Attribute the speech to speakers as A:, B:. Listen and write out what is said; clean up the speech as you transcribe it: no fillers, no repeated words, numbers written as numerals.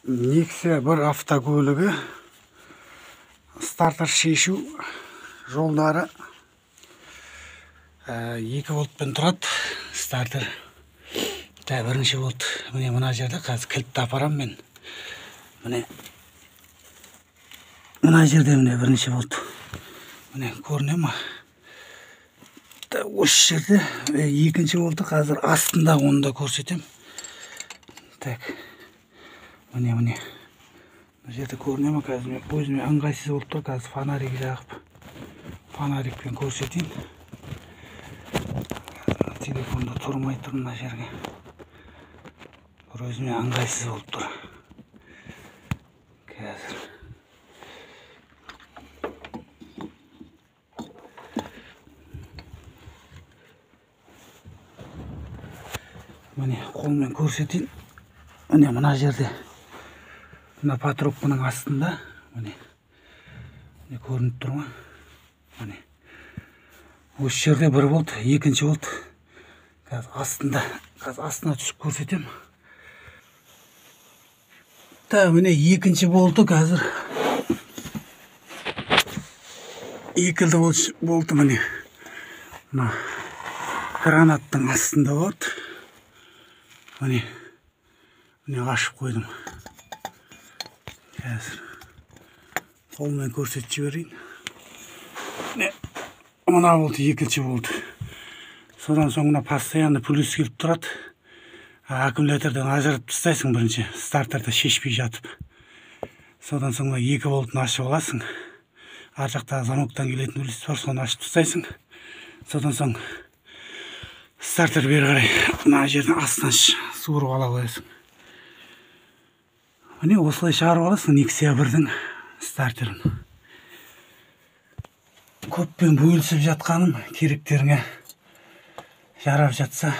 A: Nexia bir автокөлігі стартер шешу жолдары 2 волтпен тұрады. Стартер бірінші волт. Міне мына жерде қазір кілтті апарам мен. Міне мына жерде міне бірінші волт. Міне көріне ма? Осы жерде екінші волты қазір астында, оны да көрсетем. Так. Міне мына жерде көріне ма? Қазір мен өзіме ыңғайсыз болып тұр. Қазір фонарик жағып фонарикпен көрсетейін. Телефонда тұрмай тұр мына жерге. Бір өзіме ыңғайсыз болып тұр. Қазір міне қолмен көрсетейін. Міне мына жерде мына патропканың астында міне көрініп тұр ма? Міне осы жерде 1 волт, екінші волт қазір астында. Қазір астына түсіп көрсетем. Міне екінші волты қазір 2 волты міне мына гранаттың астында болады. Міне ашып қойдым. Қазір қолмен көрсетіп жіберейін. Мына волт екінші волт. Содан соң мына постоянно плюс келіп тұрады. Аккумулятордан ажыратып тастайсың бірінші, стартерді шешпей жатып. Содан соң 2 волтын ашып аласың. Ар жақта замоктан келетін плюс бар, соны ашып тастайсың. Содан соң стартер бері қарай мына жерден астынан суырып ала қоясың. Міне осылай шығарып аласың Nexia 1-дің стартерін. Көппен бөлісіп жатқаным керектеріңе жарап жатса